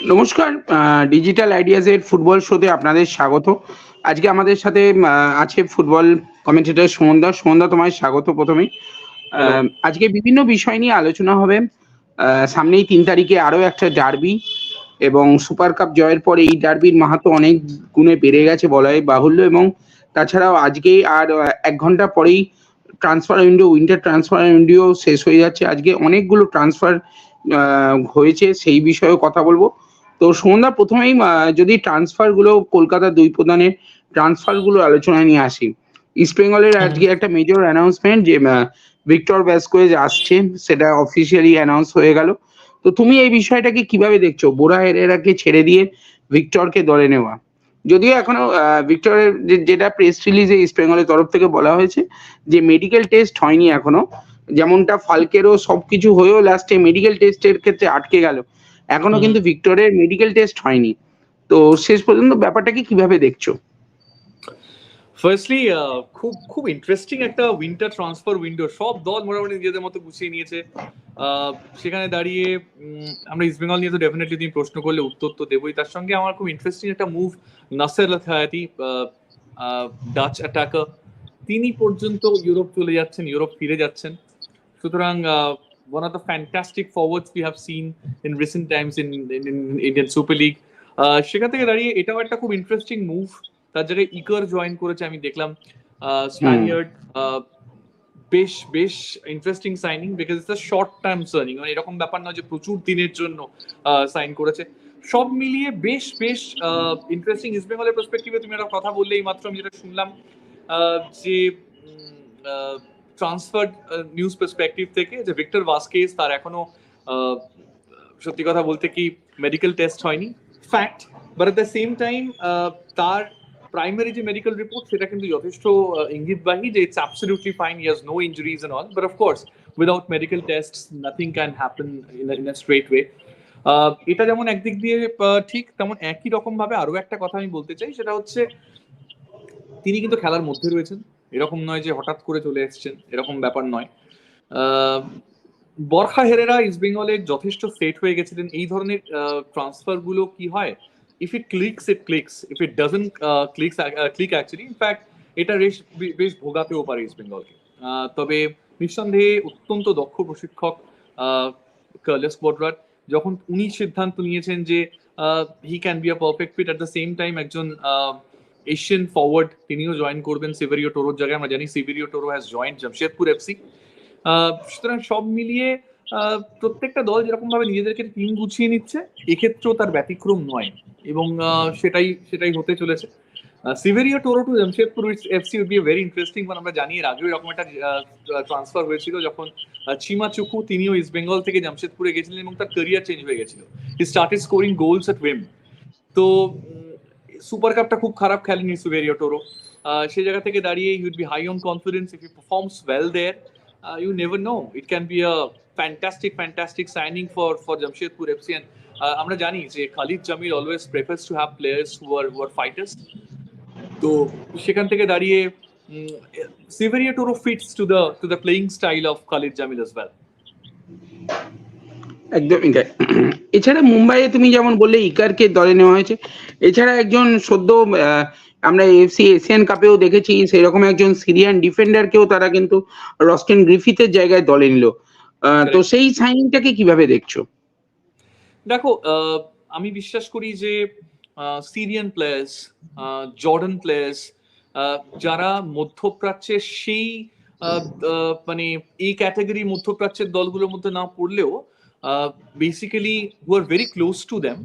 নমস্কার। Digital আইডিয়াজের football শোতে আপনাদের স্বাগত। আজকে আমাদের সাথে আছে ফুটবল কমেন্টেটর সুমনদা। সুমনদা, তোমায় স্বাগত প্রথমেই। হ্যালো। আজকে বিভিন্ন বিষয় নিয়ে আলোচনা হবে। সামনেই ৩ তারিখে আরো একটা ডার্বি এবং সুপার কাপ জয়ের পর এই ডার্বির মাহাত্ম্য অনেক গুণে বেড়ে গেছে বলাই বাহুল্য, এবং তাছাড়াও আজকেই আর ১ ঘন্টা পরেই উইন্টার ট্রান্সফার উইন্ডো শেষ হয়ে যাচ্ছে। আজকে অনেকগুলো ট্রান্সফার হয়েছে, সেই বিষয়েও কথা বলব। তো সুমনদা, প্রথমেই যদি ট্রান্সফারগুলো কলকাতার ২ প্রধানের ট্রান্সফারগুলো আলোচনায় নিয়ে আসি। ইস্ট বেঙ্গলের আজকে একটা মেজর অ্যানাউন্সমেন্ট যে ভিক্টর ভ্যাসকুয়েজ আসছে, সেটা অফিসিয়ালি অ্যানাউন্স হয়ে গেল। তো তুমি এই বিষয়টাকে কিভাবে দেখছো? বোরা হেরেরাকে ছেড়ে দিয়ে ভিক্টরকে দলে নেওয়া। যদিও এখনো ভিক্টরের যেটা প্রেস রিলিজে ইস্ট বেঙ্গলের তরফ থেকে বলা হয়েছে যে মেডিকেল টেস্ট হয়নি এখনো। যেমনটা ফালকেরও সবকিছু হয়েও লাস্টে মেডিকেল টেস্টের ক্ষেত্রে আটকে গেল। এখনো কিন্তু ভিক্টরের মেডিকেল টেস্ট হয়নি। তো শেষ পর্যন্ত ব্যাপারটাকে কিভাবে দেখছো? ফার্স্টলি খুব খুব ইন্টারেস্টিং একটা উইন্টার ট্রান্সফার উইন্ডো। সব দল মোটামুটি নিজেদের মতো গুছিয়ে নিয়েছে। সেখানে দাঁড়িয়ে আমরা ইস্ট বেঙ্গল নিয়ে তো ডেফিনেটলি তুমি প্রশ্ন করলে উত্তর তো দেবই। তার সঙ্গে আমার খুব ইন্টারেস্টিং একটা মুভ, নাসের আল খায়াতি, ডাচ অ্যাটাকার, তিনি পর্যন্ত ইউরোপ চলে যাচ্ছেন, ইউরোপ ফিরে যাচ্ছেন। সুতরাং one of the fantastic forwards we have seen in recent times in Indian Super League. সেখান থেকে দাঁড়িয়ে এটাও একটা খুব ইন্টারেস্টিং মুভ। তার জায়গায় ইকার জয়েন করেছে, আমি দেখলাম। স্প্যানিয়ার্ড, বেশ বেশ interesting signing, because it's a short term signing. মানে এরকম ব্যাপার নয় যে প্রচুর দিনের জন্য সাইন করেছে। সব মিলিয়ে বেশ বেশ ইন্টারেস্টিং। ইস্ট বেঙ্গলের পার্সপেক্টিভে তুমি একটা কথা বললে, এই মাত্র আমি যেটা শুনলাম যে ট্রান্সফার নিউজ পার্সপেক্টিভ থেকে, যে ভিক্টর ভাস্কেজ তার এখনো সত্যি কথা বলতে কি মেডিকেল টেস্ট হয়নি, fact. But at the same time তার প্রাইমারি যে মেডিকেল রিপোর্ট সেটা কিন্তু যথেষ্ট ইঙ্গিতবাহী যে it's absolutely fine, he has no injuries and all. But of course without medical test nothing can happen in a straight way. এটা যেমন একদিক দিয়ে ঠিক, তেমন একই রকম ভাবে আরো একটা কথা আমি বলতে চাই, সেটা হচ্ছে তিনি কিন্তু খেলার মধ্যে রয়েছেন। এরকম নয় যে হঠাৎ করে চলে এসেছেন, এরকম ব্যাপার নয়। বরখা হেরেরা ইস্ট বেঙ্গলে যথেষ্ট সেট হয়ে গেছিলেন। এই ধরনের ট্রান্সফার গুলো কি হয়, if it clicks it clicks, if it doesn't click actually, in fact এটা বেশ ভোগাতেও পারে ইস্ট বেঙ্গলকে। তবে নিঃসন্দেহে অত্যন্ত দক্ষ প্রশিক্ষক কার্লোস বোডরাট, যখন উনি সিদ্ধান্ত নিয়েছেন যে he can be a perfect fit, at the same time একজন এশিয়ান ফরওয়ার্ড তিনিও জয়েন করবেন সিভেরিও টোরোর জায়গায়। আমরা জানি Siverio Toro has joined Jamshedpur FC. সুতরাং সব মিলিয়ে প্রত্যেকটা দল যেরকম ভাবে নিজেদেরকে টিম গুছিয়ে নিচ্ছে, এক্ষেত্রেও তার ব্যতিক্রম নয়, এবং সেটাই হতে চলেছে। Siverio Toro to Jamshedpur FC would be a very interesting one. আমরা জানি এর আগেও এরকম একটা ট্রান্সফার হয়েছিল, যখন চিমা চুকু তিনিও ইস্ট বেঙ্গল থেকে জামশেদপুরে গেছিলেন এবং তার ক্যারিয়ার চেঞ্জ হয়ে গেছিল। হি স্টার্টেড স্কোরিং গোলস এট ওয়েম। তো সুপার কাপটা খুব খারাপ খেলেনি সিভেরিও টোরো। সেই জায়গা থেকে দাঁড়িয়ে he would be high on confidence if he performs well there. You never know, it can be a fantastic signing for Jamshedpur FC. And আমরা জানি যে Khalid Jamil always prefers to have players who are fighters. তো সেখান থেকে দাঁড়িয়ে Severio Toro fits to the playing style of Khalid Jamil as well. একদমই তাই। এছাড়া মুম্বাইয়ে তুমি যেমন বললে ইকারকে দলে নেওয়া হয়েছে, এছাড়া একজন সদ্য আমরা এফসি এশিয়ান কাপেও দেখেছি সেরকম একজন সিরিয়ান ডিফেন্ডারকেও তারা কিন্তু রস্টেন গ্রিফিথের জায়গায় দলে নিল। তো সেই সাইনিংটাকে কিভাবে দেখছো? দেখো, আমি বিশ্বাস করি যে সিরিয়ান প্লেয়ার্স, জর্ডান প্লেয়ার্স, যারা মধ্যপ্রাচ্যের সেই মানে এই ক্যাটাগরি মধ্যপ্রাচ্যের দলগুলোর মধ্যে না পড়লেও basically who are very close to them,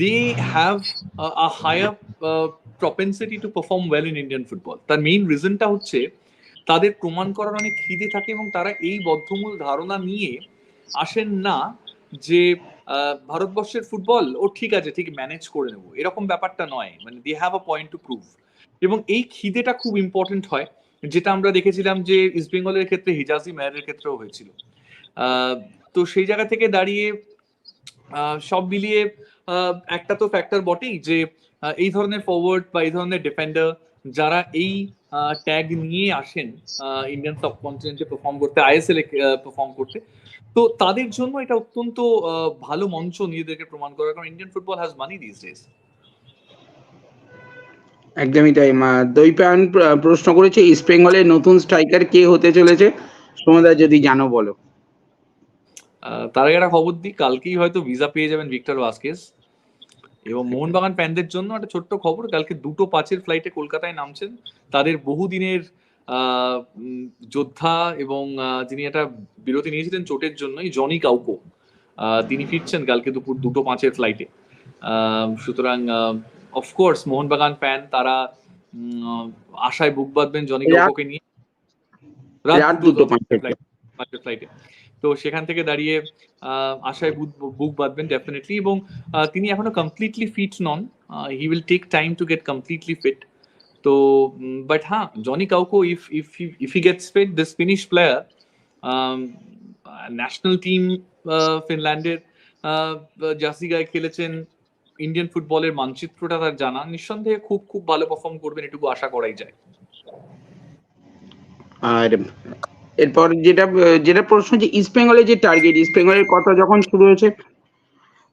they have a higher propensity to perform well in Indian football. তার মেইন রিজনটা হচ্ছে তাদের প্রমাণ করার অনেক খিদে থাকে, এবং তারা এই বদ্ধমূল ধারণা নিয়ে আসেন না যে ভারতবর্ষের ফুটবল ও ঠিক আছে, ঠিক ম্যানেজ করে নেবো, এরকম ব্যাপারটা নয়। মানে they have a point to prove, এবং এই খিদেটা খুব ইম্পর্টেন্ট হয়, যেটা আমরা দেখেছিলাম যে ইস্ট বেঙ্গলের ক্ষেত্রে হিজাজি মেয়ারের ক্ষেত্রেও হয়েছিল। তো সেই জায়গা থেকে দাঁড়িয়ে সব মিলিয়ে একটা তো ফ্যাক্টর বটেই যে এই ধরনের ফরওয়ার্ড বা এই ধরনের ডিফেন্ডার যারা এই ট্যাগ নিয়ে আসেন ইন্ডিয়ান সাবকন্টিনেন্টে পারফর্ম করতে, আইএসএল এ পারফর্ম করতে, তো তাদের জন্য এটা অত্যন্ত ভালো মঞ্চ নিজেদেরকে প্রমাণ করার, কারণ Indian football has money this days. একদমই তাই। দৈপায়ন প্রশ্ন করেছে ইস্ট বেঙ্গলের নতুন স্ট্রাইকার কে হতে চলেছে? সোমদা যদি জানো বলো। তার আগে একটা খবর দিই, কালকেই হয়তো ভিসা পেয়ে যাবেন ভিক্টর ভাস্কেস। এবং মোহনবাগান ফ্যানদের জন্য একটা ছোট্ট খবর, কালকে 2:05 ফ্লাইটে কলকাতায় নামছেন তাদের বহুদিনের যোদ্ধা এবং যিনি একটা বিরতি নিয়েছিলেন চোটের জন্যই, জনি কাউকো। তিনি ফিরছেন কালকে দুপুর 2:05 ফ্লাইটে। সুতরাং অফকোর্স মোহনবাগান ফ্যান তারা আশায় বুক বাঁধবেন জনি কাউকোকে নিয়ে রাত 2:05 ফ্লাইটে। তো সেখান থেকে দাঁড়িয়ে আশায় বুক বাঁধবেন ডেফিনেটলি। এবং তিনি এখনো কমপ্লিটলি ফিট নন, he will take time to get completely fit. তো বাট হ্যাঁ, Johnny Kauko if he gets fit, this Finnish player, national team ফিনল্যান্ডের জার্সি গায়ে খেলেছেন, ইন্ডিয়ান ফুটবলের মানচিত্রটা তার জানা, নিঃসন্দেহে খুব খুব ভালো পারফর্ম করবেন, এটুকু আশা করাই যায়। আর এরপর যেটা প্রশ্ন, যে ইস্ট বেঙ্গলের যে টার্গেট, ইস্ট বেঙ্গলের কথা যখন শুরু হয়েছে,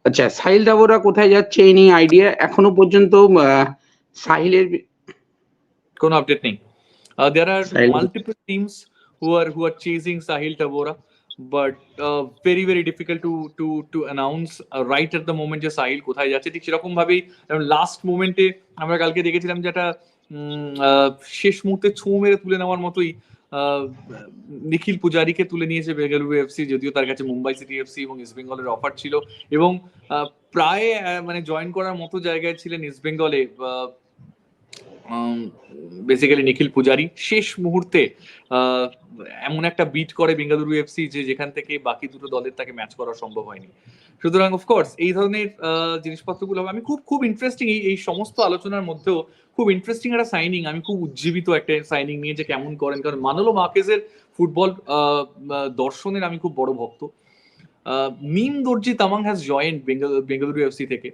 আচ্ছা সাহিল দাবোরা কোথায় যাচ্ছে এই নিয়ে আইডিয়া এখনো পর্যন্ত সাহিলের কোনো আপডেট নেই। There are multiple teams who are chasing Sahil Tabora, but very very difficult to announce right at the moment যে সাহিল কোথায় যাচ্ছে। ঠিক সেরকম ভাবেই লাস্ট মোমেন্টে আমরা কালকে দেখেছিলাম যে একটা শেষ মুহূর্তে ছোঁ মেরে তুলে নেওয়ার মতোই নিখিল পূজারীকে তুলে নিয়েছে বেঙ্গালুরু এফসি, যদিও তার কাছে মুম্বাই সিটি এফসি এবং ইস্ট বেঙ্গলের অফার ছিল, এবং প্রায় মানে জয়েন করার মতো জায়গায় ছিলেন ইস্ট বেঙ্গলে বেসিক্যালি নিখিল পূজারী। শেষ মুহূর্তে এমন একটা বিট করে বেঙ্গালুরু এফসি যে যেখান থেকে বাকি দুটো দলের তাকে ম্যাচ করা সম্ভব হয়নি। সুতরাং অফকোর্স এই ধরনের জিনিসপত্রগুলো আমি খুব খুব ইন্টারেস্টিং, এই সমস্ত আলোচনার মধ্যেও খুব ইন্টারেস্টিং একটা সাইনিং, আমি খুব উজ্জীবিত একটা সাইনিং নিয়ে যে কেমন করেন, কারণ মানোলো মার্কেজের ফুটবল দর্শনের আমি খুব বড় ভক্ত। নিম দর্জি Tamang has joint Bengaluru FC থেকে,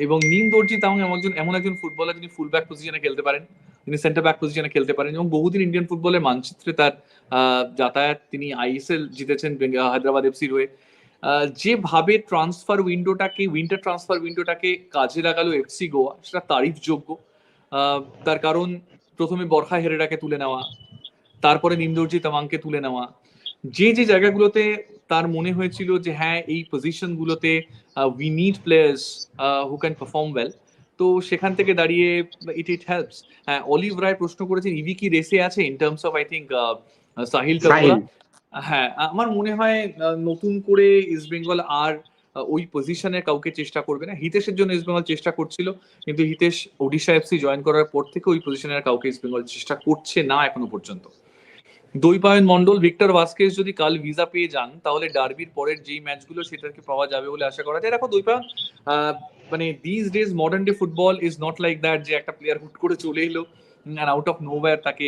এবং নিম দর্জি তামাং এমন একজন ফুটবলার যিনি ফুল ব্যাক পজিশনে খেলতে পারেন, তিনি সেন্টার ব্যাক পজিশনে খেলতে পারেন, এবং বহুদিন ইন্ডিয়ান ফুটবলের মানচিত্রে তার যাতায়াত, তিনি ISL জিতেছেন হায়দ্রাবাদ এফসির হয়ে। যেভাবে উইন্টার ট্রান্সফার উইন্ডোটাকে কাজে লাগালো এফসি গোয়া, সেটা তারিফযোগ্য। তার কারণ প্রথমে বরখা হেরেরাকে তুলে নেওয়া, তারপরে নিমদর্জি তামাংকে তুলে নেওয়া, যে জায়গাগুলোতে তার মনে হয়েছিল যে হ্যাঁ এই পজিশন গুলোতে we need players who can perform well, তো সেখান থেকে দাঁড়িয়ে ইট হেল্পস। হ্যাঁ, অলিভ রায় প্রশ্ন করেছেন ইভি কি রেসে আছে in terms of I think Sahil Tavora. হ্যাঁ, আমার মনে হয় নতুন করে ইস্ট বেঙ্গল আর ওই পজিশনে কাউকে চেষ্টা করবে না। হিতেশের জন্য ইস্ট বেঙ্গল চেষ্টা করছিল, কিন্তু হিতেশ ওডিশা এফসি জয়েন করার পর থেকে ওই পজিশনের কাউকে ইস্ট বেঙ্গল চেষ্টা করছে না এখনো পর্যন্ত। দৈপায়ন মন্ডল, ভিক্টর ভাস্কেস যদি কাল ভিসা পেয়ে যান তাহলে ডার্বির পরের যেই ম্যাচগুলো সেটাকে পাওয়া যাবে বলে আশা করা যায়। দেখো দৈপায়ন, মানে this days modern day football is not like that যে একটা প্লেয়ার হুট করে চলে এলো আর আউট অফ নোওয়্যার তাকে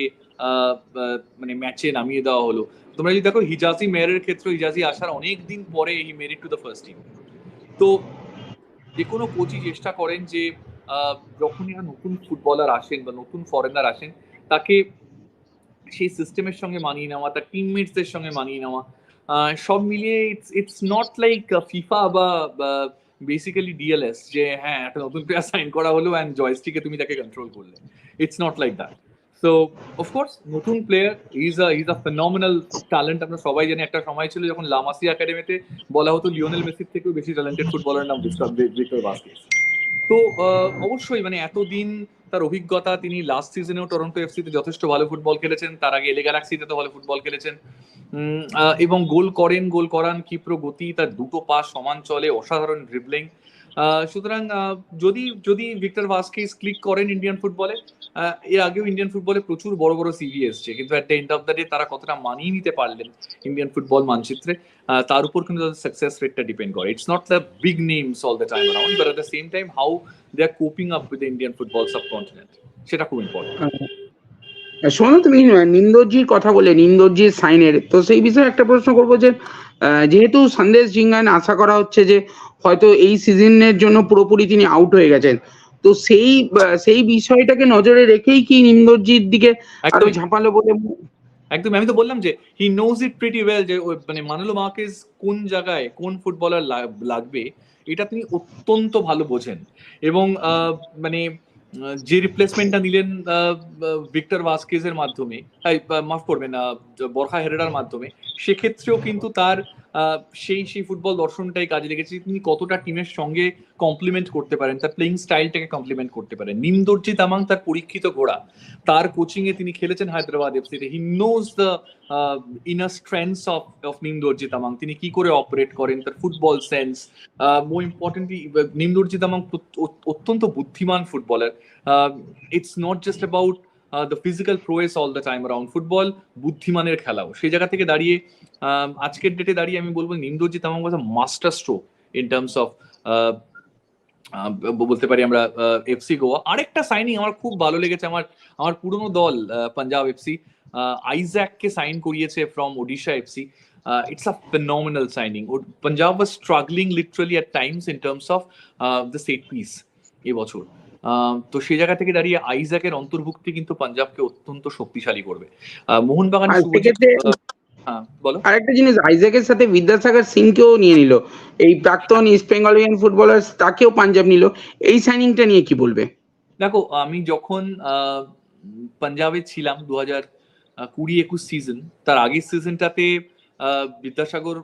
মানে ম্যাচে নামিয়ে দেওয়া হলো। তোমরা যদি দেখো হিজাজি মেয়ারের ক্ষেত্রে, হিজাজি আসার অনেক দিন পরে he made it to the first team. তো যে কোনো কোচই চেষ্টা করেন যে যখনই নতুন ফুটবলার আসেন বা নতুন ফরেনার আসেন তাকে সেই সিস্টেমের সঙ্গে মানিয়ে নেওয়া, তার টিমমেটসদের সঙ্গে মানিয়ে নেওয়া, সব মিলিয়ে ইটস নট লাইক ফিফা বা বেসিক্যালি ডিএলএস যে হ্যাঁ একটা নতুন প্লেয়ার সাইন করা হলো অ্যান্ড জয়স্টিকে তুমি তাকে কন্ট্রোল করলে। It's not like that. So of course নতুন player, is a phenomenal talent. আমরা সবাই জানি একটা সময় ছিল যখন লামাসি একাডেমিতে বলা হতো লিওনেল মেসির থেকেও বেশি ট্যালেন্টেড ফুটবলারের নাম ভিক্টর ভাস্কেস। তো অবশ্যই মানে এতদিন তার অভিজ্ঞতা, তিনি লাস্ট সিজনেও টরন্টো এফসিতে যথেষ্ট ভালো ফুটবল খেলেছেন, তার আগে এলে গ্যালাক্সিতে তো ভালো ফুটবল খেলেছেন, এবং গোল করান, ক্ষিপ্র গতি, তার দুটো পা সমান চলে, অসাধারণ ড্রিবলিং। সুতরাং যদি ভিক্টর ভাস্কেস ক্লিক করেন ইন্ডিয়ান ফুটবলে, এর আগেও ইন্ডিয়ান ফুটবলে প্রচুর বড় বড় সিভি এসছে, কিন্তু at the end of the day তারা কতটা মানিয়ে নিতে পারলেন ইন্ডিয়ান ফুটবল মানচিত্রে, তার উপর কিন্তু তাদের সাকসেস রেটটা ডিপেন্ড করে। It's not the big names all the time around, but at the same time how they are coping up with the Indian football subcontinent, সেটা খুব ইম্পর্টেন্ট। শোনো, তুমি নিন্দর্জির কথা বলে নিন্দর্জির সাইনের, তো সেই বিষয়ে একটা প্রশ্ন করবো যে যেহেতু সন্দেশ জিঙ্গান আশা করা হচ্ছে যে হয়তো এই সিজনের জন্য পুরোপুরি তিনি আউট হয়ে গেছেন, তো সেই বিষয়টাকে নজরে রেখেই কি নিন্দর্জির দিকে আরো ঝাঁপালো বলে? একদম, আমি তো বললাম যে he knows it pretty well, যে মানে মানুলো মার্কেজ কোন জায়গায় কোন ফুটবলার লাগবে এটা তিনি অত্যন্ত ভালো বোঝেন। এবং মানে যে রিপ্লেসমেন্টটা নিলেন ভিক্টর ভাস্কেজের মাধ্যমে, মাফ করবেন, বরখা হেরেরার মাধ্যমে, সেক্ষেত্রেও কিন্তু তার সেই ফুটবল দর্শনটাই কাজে লেগেছে। তিনি কতটা টিমের সঙ্গে কমপ্লিমেন্ট করতে পারেন, তার প্লেইং স্টাইলটাকে কমপ্লিমেন্ট করতে পারেন। নিমদর্জি তামাং তার পরীক্ষিত ঘোড়া, তার কোচিং এ তিনি খেলেছেন হায়দ্রাবাদ এফসিতে। He knows the inner strengths of Nim Dorjee Tamang, তিনি কি করে অপারেট করেন, তার football sense. More importantly Nim Dorjee Tamang অত্যন্ত বুদ্ধিমান footballer. It's not just about the physical prowess all the time around, football বুদ্ধিমানের খেলাও। সেই জায়গা থেকে দাঁড়িয়ে আজকের ডেটে দাঁড়িয়ে আমি বলবো Nim Dorjee Tamang was a master stroke in terms of বলতে পারি আমরা এফসি গোয়া। আরেকটা সাইনিং আমার খুব ভালো লেগেছে, আমার পুরনো দল পাঞ্জাব এফসি আইজ্যাককে সাইন করিয়েছে from Odisha FC. It's a phenomenal signing. Punjab was struggling literally at times in terms of the set piece এবছর। তো সেই জায়গা থেকে দাঁড়িয়ে আইজ্যাকের অন্তর্ভুক্তি কিন্তু পাঞ্জাবকে অত্যন্ত শক্তিশালী করবে। মোহনবাগান আর শুভজিৎ, সেক্ষেত্রে হ্যাঁ বলো। আরেকটা জিনিস, আইজ্যাকের সাথে বিদ্যাসাগর সিংকেও নিয়ে নিল, এই প্রাক্তন ইস্ট বেঙ্গলিয়ান ফুটবলার, তাকেও পাঞ্জাব নিল। এই সাইনিংটা নিয়ে কি বলবে? দেখো, আমি যখন পাঞ্জাবে ছিলাম 2020-21 সিজন, তার আগের সিজনটাতে বিদ্যাসাগর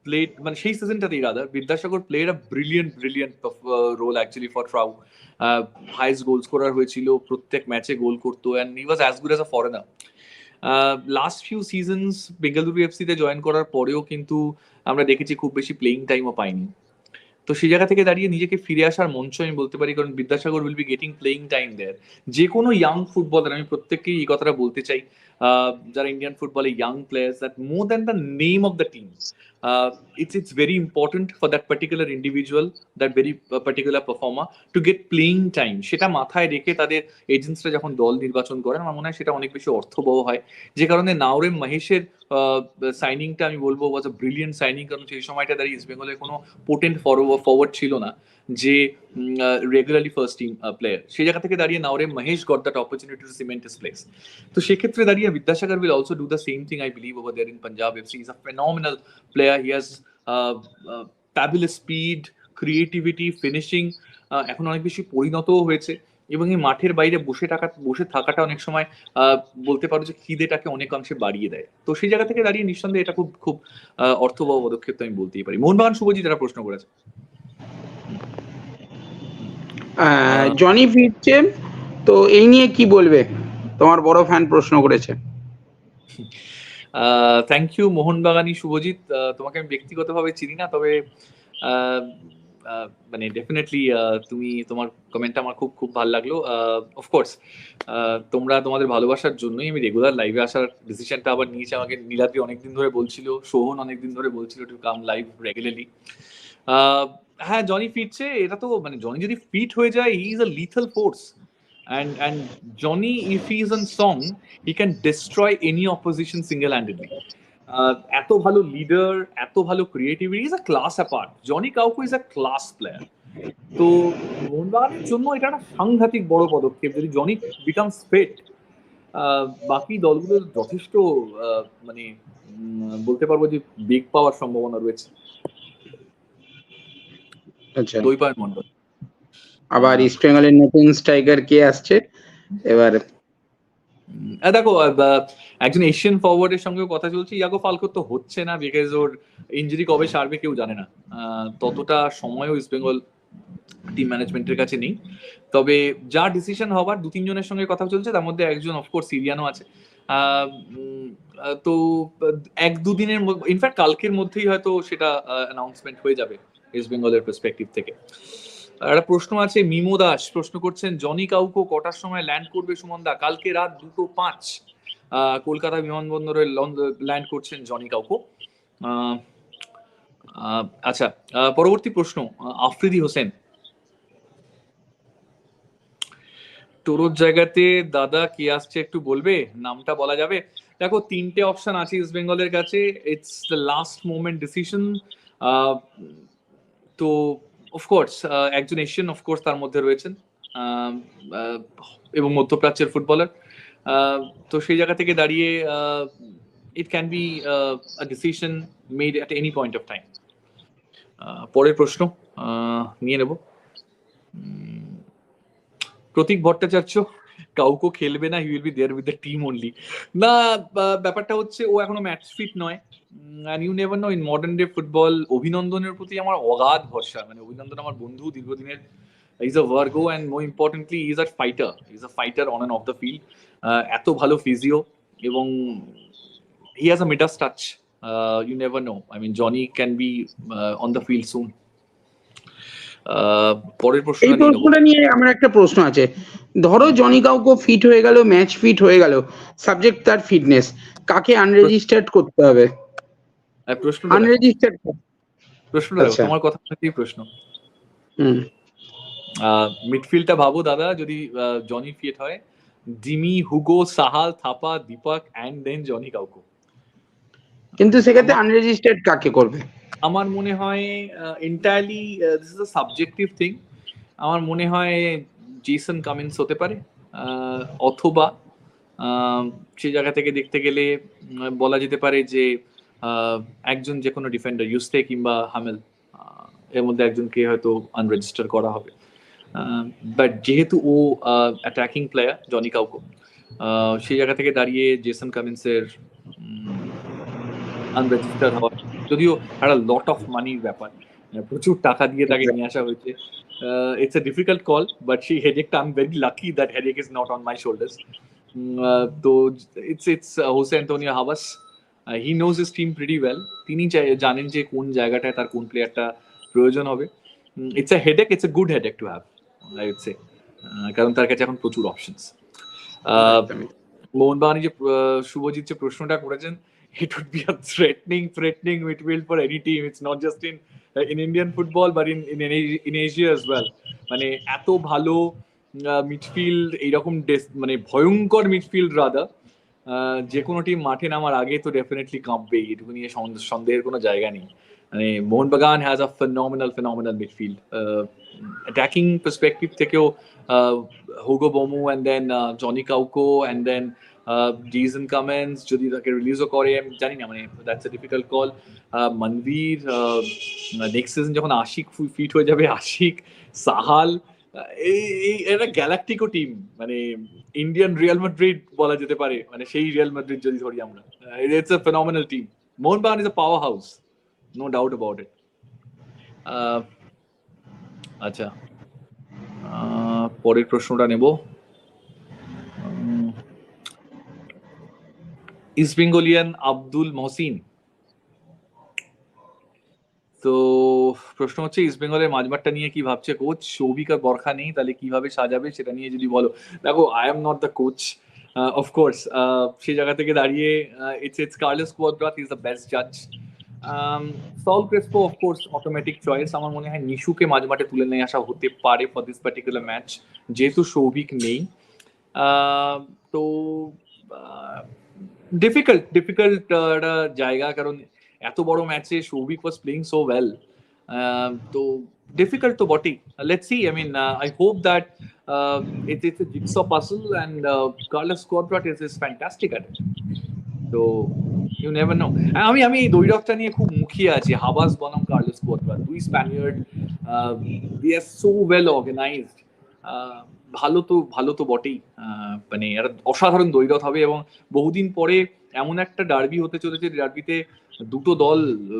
প্লেড, মানে সেই সিজনটাতেই rather Vidyasagar played a brilliant role actually for TRAU. Highest goal scorer হয়েছিল, প্রত্যেক ম্যাচে গোল করতো, and he was as good as a foreigner. Last few seasons Bengaluru এফসিতে জয়েন করার পরেও কিন্তু আমরা দেখেছি খুব বেশি প্লেইং টাইমও পাইনি। তো সেই জায়গা থেকে দাঁড়িয়ে নিজেকে ফিরে আসার মঞ্চ আমি বলতে পারি, কারণ Vidyasagar will be getting playing time there. যে কোনো ইয়াং ফুটবলার, আমি প্রত্যেককেই এই কথাটা বলতে চাই, যারা ইন্ডিয়ান ফুটবলে young players, that more than the name of the team, it's very important for that particular individual, that very particular performer to get playing time. সেটা মাথায় রেখে তাদের এজেন্টসরা যখন দল নির্বাচন করেন, আমার মনে হয় সেটা অনেক বেশি অর্থবহ হয়। যে কারণে নাওরেম মহেশের সাইনিংটা আমি বলবো ওয়াজ আ ব্রিলিয়েন্ট সাইনিং, কারণ সেই সময়টা দাঁড়িয়ে ইস্ট বেঙ্গলের কোনো পোটেন্ট ফরওয়ার্ড ছিল না যে রেগুলারলি ফার্স্ট টিম প্লেয়ার। সেই জায়গা থেকে দাঁড়িয়ে Naorem Mahesh got that opportunity to cement his place. তো সেক্ষেত্রে দাঁড়িয়ে Bidyasagar will also do the same thing, I believe, over there in Punjab FC. Is a phenomenal player. He has fabulous speed, creativity, finishing. এখন অনেক বেশি পরিণতও হয়েছে, এবং এই মাঠের বাইরে বসে থাকাটা অনেক সময় বলতে পারো যে খিদেটাকে অনেকাংশে বাড়িয়ে দেয়। তো সেই জায়গা থেকে দাঁড়িয়ে নিঃসন্দেহে এটা খুব খুব অর্থবহ পদক্ষেপ তো আমি বলতেই পারি। মোহনবাগান শুভজিৎ যারা প্রশ্ন করেছে, জনি ফিরছে, তো এই নিয়ে কি বলবে? তোমার বড় ফ্যান প্রশ্ন করেছে। থ্যাংক ইউ মোহনবাগানি শুভজিৎ। তোমাকে আমি ব্যক্তিগতভাবে চিনি না, তবে মানে ডেফিনেটলি তুমি, তোমার কমেন্টটা আমার খুব খুব ভালো লাগলো। অফকোর্স তোমরা তোমাদের ভালোবাসার জন্যই আমি রেগুলার লাইভে আসার ডিসিশনটা আবার নিয়েছি। আমাকে নীলাদ্রি অনেকদিন ধরে বলছিল, সোহন অনেকদিন ধরে বলছিল টু কাম লাইভ রেগুলারলি। হ্যাঁ, জনি ফিটছে, এটা তো মানে জনি যদি ফিট হয়ে যায়, he is a lethal force. And Johnny, if he is on song, he can destroy any opposition single-handedly. এত ভালো লিডার, এত ভালো creativity, is a class apart. Johnny Kauko is a class player. তো মোহনবাগানের জন্য এটা একটা সাংঘাতিক বড় পদক্ষেপ যদি জনি বিকামস ফিট। বাকি দলগুলোর যথেষ্ট মানে বলতে পারবো যে বেগ পাওয়ার সম্ভাবনা রয়েছে। আচ্ছা, দৈপায়ন মন্ডল। আবার ইস্ট বেঙ্গলের নতুন স্ট্রাইকার কে আসছে এবার? দেখো, একজন এশিয়ান ফরওয়ার্ডের সঙ্গেও কথা চলছে। ইয়াগো ফালকো তো হচ্ছে না, বিকজ ওর ইনজুরি কবে সারবে কেউ জানে না। ততটা সময়ও ইস্ট বেঙ্গল টিম ম্যানেজমেন্টের কাছে নেই। তবে যা ডিসিশন হবার 2-3 জনের সঙ্গে কথা চলছে, তার মধ্যে একজন অফকোর্স সিরিয়ানও আছে। তো 1-2 দিনের, ইনফ্যাক্ট কালকের মধ্যেই হয়তো সেটা অ্যানাউন্সমেন্ট হয়ে যাবে ইস্ট বেঙ্গলের পার্সপেক্টিভ থেকে। একটা প্রশ্ন আছে, মিমো দাস প্রশ্ন করছেন, জনি কাউকো কটার সময় ল্যান্ড করবে সুমন দা? কালকে রাত 2:05 কলকাতা বিমানবন্দরে ল্যান্ড করছেন জনি কাউকো। আচ্ছা, পরবর্তী প্রশ্ন, আফ্রিদি হোসেন, টোরোর জায়গাতে দাদা কি আসছে একটু বলবে? নামটা বলা যাবে? দেখো, 3টে অপশন আছে ইস্ট বেঙ্গলের কাছে। It's the last moment decision. তো অফকোর্স একজন এশিয়ান অফকোর্স তার মধ্যে রয়েছেন, এবং মধ্যপ্রাচ্যের ফুটবলার। তো সেই জায়গা থেকে দাঁড়িয়ে it can be a decision made at any point of time. পরের প্রশ্ন নিয়ে নেব। প্রতীক ভট্টাচার্য কাউকে খেলবে না, he will be there with the team only. না, ব্যাপারটা হচ্ছে ও এখনো ম্যাচ ফিট নয়। And you never know, in modern day football অভিনন্দনের প্রতি আমার অগাধ ভরসা। মানে অভিনন্দন আমার বন্ধু দীর্ঘদিনের। Is a Virgo and more importantly is a fighter, is a fighter on and off the field. এত ভালো ফিজিও এবং he has a Midas touch. You never know, I mean Johnny can be on the field soon. পরের এই প্রশ্নটা নিয়ে নেব। প্রশ্নটা নিয়ে আমার একটা প্রশ্ন আছে। ধরো জনি কাউকে ফিট হয়ে গেল, ম্যাচ ফিট হয়ে গেল, সাবজেক্ট তার ফিটনেস, কাকে আনরেজিস্টার্ড করতে হবে? প্রশ্নটা দেখো, আনরেজিস্টার্ড। প্রশ্নটা দেখো, আচ্ছা। তোমার কথা অনুযায়ী প্রশ্ন। হুম। মিডফিল্ডটা ভাবো দাদা, যদি জনি ফিট হয়, Jimmy, Hugo, Sahal, Thapa, Deepak and then Johnny Kauko. কিন্তু সেক্ষেত্রে আমার আনরেজিস্টার্ড কাকে করবে? আমার মনে হয় entirely this is a subjective thing. আমার মনে হয় জেসন কামিন্স হতে পারে, অথবা সেই জায়গা থেকে দেখতে গেলে বলা যেতে পারে যে একজন যে কোনো ডিফেন্ডার, ইউস্তে কিংবা হামেল, এর মধ্যে একজনকে হয়তো আনরেজিস্টার করা হবে। বাট যেহেতু ও অ্যাটাকিং প্লেয়ার জনি কাউকো, সেই জায়গা থেকে দাঁড়িয়ে জেসন কামিন্সের আনরেজিস্টার হওয়া, যদিও একটা লট অফ মানির ব্যাপার, প্রচুর টাকা দিয়ে তাকে নিয়ে আসা হয়েছে। It's a difficult call, but সেই হেডেকটা, I am very lucky that headache is not on my shoulders. তো it's Jose Antonio Habas. He knows his team pretty well. তিনি জানেন যে কোন জায়গাটায় তার কোন প্লেয়ারটা প্রয়োজন হবে। It's a headache, it's a good headache to have, I would say, কারণ তার কাছে এখন প্রচুর অপশনস। মোহনবাগান যে শুভজিৎ যে প্রশ্নটা করেছেন, it would be a threatening midfield for any team. It's not just in Indian football, but in Asia as well. মানে এত ভালো মিডফিল্ড, এইরকম মানে ভয়ঙ্কর মিডফিল্ড রাদার, যে কোনো টিম মাঠে নামার আগে তো ডেফিনেটলি কাঁপবে, এটুকু নিয়ে সন্দেহের কোনো জায়গা নেই। মানে Mohun Bagan has a phenomenal midfield. Attacking perspective থেকেও Hugo Boumous and then Johnny Kauko and then Jason Cummings, যদি তাকে রিলিজও করে আমি জানি না, মানে that's a difficult call. Manvir, next season যখন আশিক ফিট হয়ে যাবে, আশিক, সাহাল, এই একটা গ্যালাকটিকো টিম, মানে ইন্ডিয়ান রিয়াল মাদ্রিদ বলা যেতে পারে, মানে সেই রিয়াল মাদ্রিদ যদি ধরি আমরা। It's a phenomenal team. Mohun Bagan is a powerhouse, no doubt about it. আচ্ছা, পরের প্রশ্নটা নেব। ইস্ট বেঙ্গলিয়ান আব্দুল মহসিন। তো প্রশ্ন হচ্ছে, ইস্ট বেঙ্গলের মাঝমাঠটা নিয়ে কি ভাবছে কোচ? সৌভিক আর বরখা নেই, তাহলে কিভাবে সাজাবে সেটা নিয়ে যদি বলো। দেখো, I am not the coach, of course. সেই জায়গা থেকে দাঁড়িয়ে it's Carlos Cuadrat is the best জাজ। Saul Crespo of course automatic choice. আমার মনে হয় নিশুকে মাঝমাঠে তুলে নিয়ে আসা হতে পারে ফর দিস পার্টিকুলার ম্যাচ, যেহেতু সৌভিক নেই। তো ডিফিকাল্ট একটা জায়গা, কারণ এত বড় ম্যাচে Souvik was playing so well. তো ডিফিকাল্ট তো বটেই। Let's see, I mean I hope that it's a jigsaw puzzle and Carlos Cuadrat is fantastic at it. তো ইউ নেভার নো। আমি এই দৈরকটা নিয়ে খুব মুখিয়ে আছি, হাবাস বনাম কার্লোস কোয়াদ্রাত, দুই স্প্যানিয়ার্ড, দে আর সো ওয়েল অর্গানাইজড। ভালো তো বটেই, মানে একটা অসাধারণ দৈরত হবে, এবং বহুদিন পরে এমন একটা ডার্বি হতে চলেছে, ডার্বিতে দুটো দল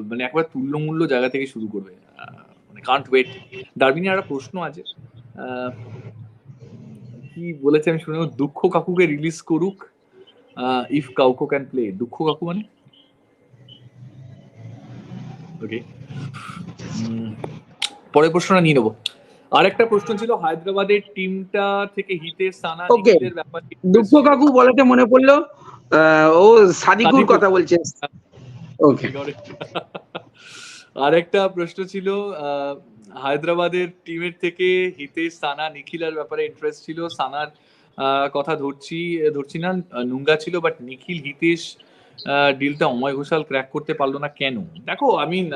মানে একবার তুল্যমূল্য জায়গা থেকে শুরু করবে, মানে কান্ট ওয়েট। ডার্বি নিয়ে একটা প্রশ্ন আছে, কি বলেছে আমি শুনে, দুঃখ কাকুকে রিলিজ করুক ইফ কাউকো ক্যান প্লে। দুঃখ কাকু মানে ওকে। পরের প্রশ্নটা নিয়ে নেবো। আরেকটা প্রশ্ন ছিল হায়দ্রাবাদের টিমটা থেকে হিতেশ, সানা, ওকে, নিখিলের ব্যাপারে দুঃখ কাকু বলাতে মনে পড়লো, ও সাদিকুর কথা বলছে। ওকে। আরেকটা প্রশ্ন ছিল, হায়দ্রাবাদের টিমের থেকে হিতেশ, সানা, নিখিলের ব্যাপারে ইন্টারেস্ট ছিল। সানার কথা ধরছি না, নুঙ্গা ছিল, বাট নিখিল, হিতেশ ডিলটা অময় ঘোষাল ক্র্যাক করতে পারলো না কেন? দেখো, আই মিন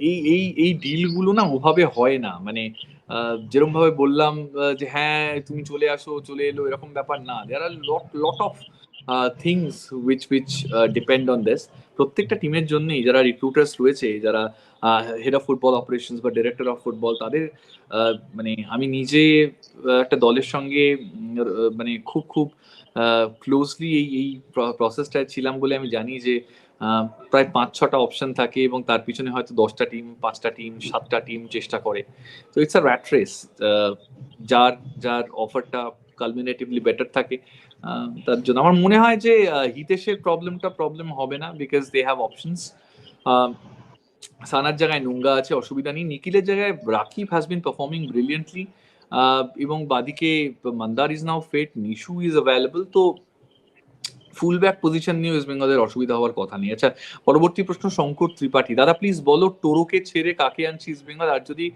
এই এই এই ডিলগুলো না ওভাবে হয় না, মানে যেরকম ভাবে বললাম যে হ্যাঁ তুমি চলে আসো, চলে এলো, এরকম ব্যাপার না। There are lot of things which depend on this. প্রত্যেকটা টিমের জন্যই যারা রিক্রুটার্স রয়েছে, যারা হেড অফ ফুটবল অপারেশনস বা ডিরেক্টর অফ ফুটবল, তাদের মানে আমি নিজে একটা দলের সঙ্গে মানে খুব খুব ক্লোজলি এই এই প্রসেসটায় ছিলাম বলে আমি জানি যে প্রায় 5-6টা অপশন থাকে এবং তার পিছনে হয়তো 10টা টিম, 5টা টিম, 7টা টিম চেষ্টা করে। তো ইটস আ র্যাট রেস। যার যার অফারটা কালমিনেটিভলি বেটার থাকে, তার জন্য আমার মনে হয় যে হিতেশের প্রবলেম হবে না, বিকজ দে হ্যাভ অপশনস। সানার জায়গায় নুঙ্গা আছে, অসুবিধা নেই। নিখিলের জায়গায় Rakib has been performing brilliantly, এবং বাদিকে Mandar is now fit, Nishu is available. তো ফুল ব্যাক পজিশন নিয়ে ওয়েস্ট বেঙ্গলের অসুবিধা হওয়ার কথা নেই। আচ্ছা, পরবর্তী প্রশ্ন শঙ্কর ত্রিপাঠী। দাদা প্লিজ বলো, টোরোকে ছেড়ে কাকে আনছি ইস্ট বেঙ্গল? আর যদি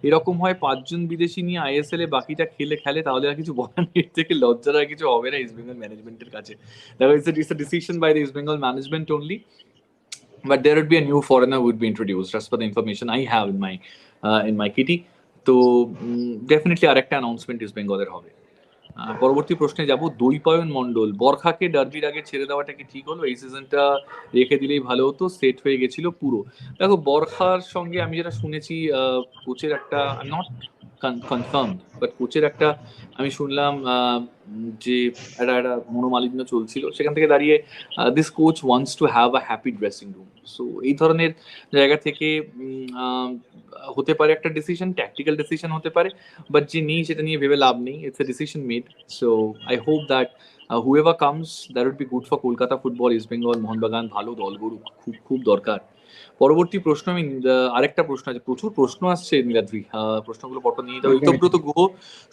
এরকম হয় 5জন বিদেশি নিয়ে আইএসএল এ বাকিটা খেলে তাহলে আর কিছু বলার নেই, এর থেকে লজ্জার আর কিছু হবে না ইস্ট বেঙ্গল ম্যানেজমেন্টের কাছে। দেখো, it's a decision by the East Bengal management only, but there would be a new foreigner would be introduced as per the information I have in my kitty. তো ডেফিনেটলি আরেকটা অ্যানাউন্সমেন্ট ইস্ট বেঙ্গলের হবে। পরবর্তী প্রশ্নে যাব। দৈপায়ন মন্ডল, বরখাকে ডার্বির আগে ছেড়ে দেওয়াটা কি ঠিক হলো? এই সিজনটা রেখে দিলেই ভালো হতো, সেট হয়ে গেছিল পুরো। দেখো, বরখার সঙ্গে আমি যেটা শুনেছি, কোচের একটা নট কনফার্ম, বাট কোচের একটা আমি শুনলাম যে একটা মনোমালিন্য চলছিল। সেখান থেকে দাঁড়িয়ে this coach wants to have a happy dressing room. So এই ধরনের জায়গা থেকে হতে পারে একটা ডিসিশন, ট্যাকটিক্যাল ডিসিশন হতে পারে, বাট যে নেই সেটা নিয়ে ভেবে লাভ নেই। It's a decision made. So I hope that whoever comes, that would be good for Kolkata football, east Bengal, Mohun Bagan. ভালো দল গড়ুক, খুব খুব দরকার। পরবর্তী প্রশ্ন, আমি আরেকটা প্রশ্ন আছে, প্রচুর প্রশ্ন আসছে নীলাদ্রি, প্রশ্নগুলো পট নিয়ে দাও। ঋতব্রত গুহ,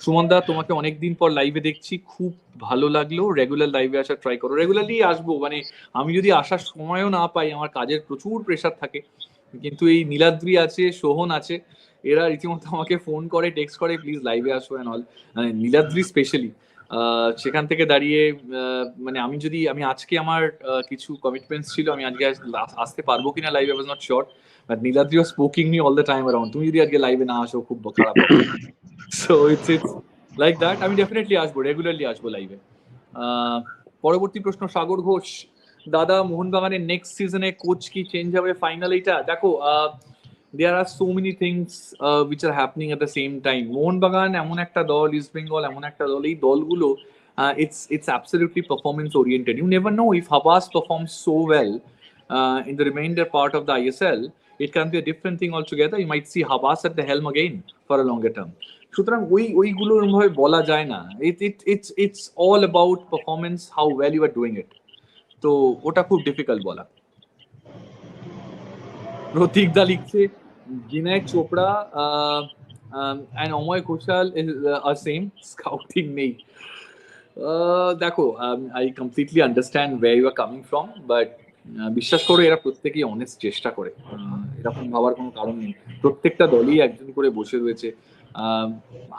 সুমন দা তোমাকে অনেকদিন পর লাইভে দেখছি, খুব ভালো লাগলো। রেগুলার লাইভে আসার ট্রাই করো। রেগুলারলি আসবো, মানে আমি যদি আসার সময়ও না পাই, আমার কাজের প্রচুর প্রেশার থাকে, কিন্তু এই নীলাদ্রি আছে, সোহন আছে, এরা রীতিমতো আমাকে ফোন করে, টেক্সট করে, প্লিজ লাইভে আসো অ্যান্ড অল। নীলাদ্রি স্পেশালি। সেখান থেকে দাঁড়িয়ে মানে আমি আজকে আমার কিছু কমিটমেন্টস ছিল, আমি আজকে আসতে পারবো কিনা লাইভে, I was not sure, but Niladri was স্পোকিং me all the time around, তুমি যদি আজকে লাইভে না আসো খুব খারাপ হবে। So it's like that. আমি ডেফিনেটলি আসবো, রেগুলারলি আসবো লাইভে। পরবর্তী প্রশ্ন, সাগর ঘোষ। দাদা, মোহনবাগানের নেক্সট সিজনে কোচ কি চেঞ্জ হবে ফাইনাল? এটা দেখো, there are so many things which are happening at the same time. Mohun Bagan এমন একটা দল, ইস্ট বেঙ্গল এমন একটা দল, এই দলগুলো it's absolutely performance oriented. You never know, if Habas performs so well in the remainder part of the ISL, it can be a different thing altogether. You might see Habas at the helm again for a longer term. সুতরাং ওইগুলো ভাবে বলা যায় না। it's all about performance, how well you are doing it. তো ওটা খুব difficult বলা। প্রতীক দা লিখছে, Vinay Chopra and Amay Ghoshal are same, scouting নেই। দেখো, I completely understand where you are coming from, but বিশ্বাস করো, এরা প্রত্যেকেই অনেস্ট চেষ্টা করে, এরকম ভাবার কোনো কারণ নেই। প্রত্যেকটা দলই একজন করে বসে রয়েছে।